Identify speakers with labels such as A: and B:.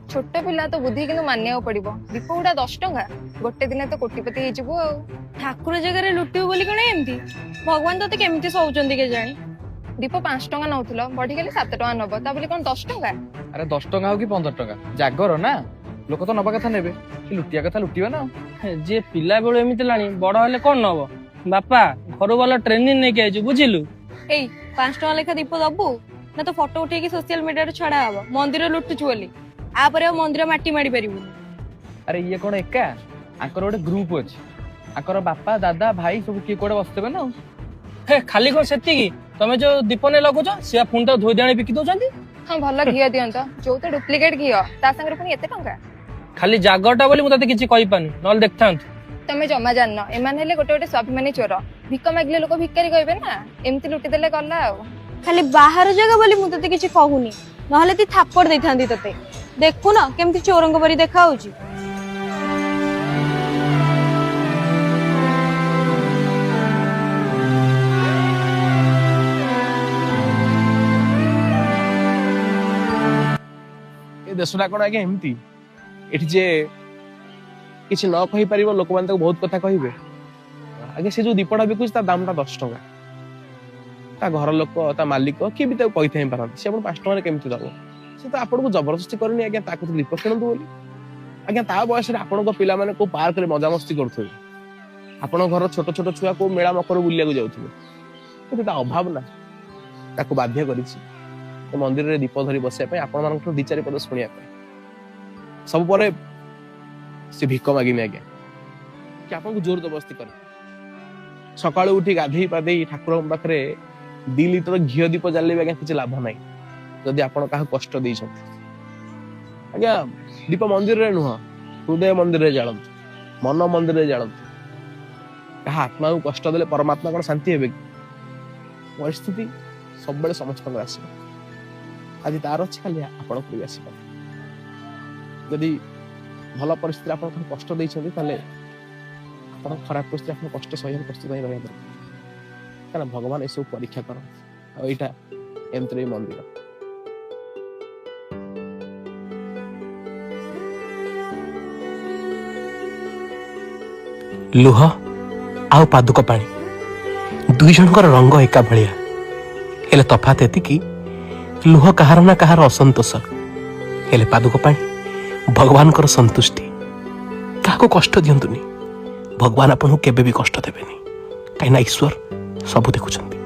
A: छोट पिला तो बुद्धि किंतु मानिया पड़िबो दीप गुड़ा 10 टंका गोटे दिन तो कोटिपति हे जिवो आ
B: ठाकुर जगह लुटिबो बोली कोन एमती भगवान तते केमती सोचंदी के जानी
A: दीप 5 टंका नौथुलो बढ़ी गेले 7 टंका नबो ता बोली कोन 10 टंका
C: अरे 10 टंका हो कि 15 टंका जागर ना लोक तो नबा कथा नेबे कि लुटिया कथा लुटिबा ना
D: जे पिला बेलू एमती लानी बड़ हेले कोन नब बापा घर वाला ट्रेनिंग नहीं के बुझिलु
B: ए 5 टका लेखा दीप दबु ना तो फोटो उठे की सोशल मीडिया रे छडा हबो मंदिर लुटुछु बोली आ परे मंदिर माटी माडी परिबु
C: अरे ये कोन एका आकर गोटे ग्रुप अछि आकर बापा दादा भाई सब किए कोडे बसतेबे ना
D: हे खाली कोन सेति की तमे जो दीपने लगुछ से फोन तो धोई देणी बिकी दोचंती
A: हां भल्ला घिया दियंत जो तो डुप्लीकेट घिया ता संगे पुनी एते टंका
D: खाली जागरटा बोली मु तते किछि कहि पानी नल देखथांत
A: तमे जमा जानन एमान हेले गोटे गोटे स्वाभिमानी चोर भिक मागले लोक भिकारी कहबे ना एमती लुटी देले गल्ला आ
B: खाली बाहर जगह बोली मु तते किछि कहूनी नहले ती थापड़ देथांती तते देखु ना केमती चोरंग परी देखा होची
E: देशटा कौन आज्ञा एमती एठी जे किसी न कहि परिबो लोक मान तक बहुत कथा कहिबे आगे से जो दीपड़ा बिकुछ ता दामटा 10 टंका ता घर लोक ता मालिक कि भी त कहि थाई पारन से अपन 5 टंका केमति दबो से तो आपन को जबरदस्ती करनी आज्ञा ता को दीप किणु बोली आज्ञा ता बयस रे आपन को पिला माने को पार्क रे मजा मस्ती करथुबे आपन घर छोट छोट छुआ को मेला मकर बुलिया को जाउथुबे तो ता अभाव ना ताको बाध्य करिछि मंदिर रे दीप धरी बसिया पे आपण मानक दि चारि पद सुनिया पे सब परे से भिक मागिनी आज्ञा कि आपन को जोर जबरदस्ती कर सकाळ उठी गाधेई पादेई ठाकुर पाखरे 2 लिटर घियो दीप जाले आज्ञा किछ लाभ नाही जदि आपण काह कष्ट देई छथि आज्ञा दीप मंदिर रे नुह हृदय मंदिर रे जाळंत मन मंदिर रे जाळंत काह आत्मा को कष्ट देले परमात्मा कोन शांति हेबे परिस्थिति सब बेले समस्त को आसी आज तार अच्छे खाली आपण को आसी यदि भल परिस्थिति आप कष्ट देइछथि ताले आपण खराब परिस्थिति आपण कष्ट सह्य प्रस्तुत नहीं रहबे कारण भगवान ऐसे परीक्षा कर एटा एंत्रे मंदिर
F: लुह आउ पादुक पानी दुई जनकर रंग एका भलिया हेले तफात एतिकी लुह कहार ना कहार असंतोष हेले पादुक पानी भगवान कर संतुष्टि काको कष्ट दियंतुनी भगवान आपन केबे भी कष्ट देबेनी काइना ईश्वर सब देखुछंती।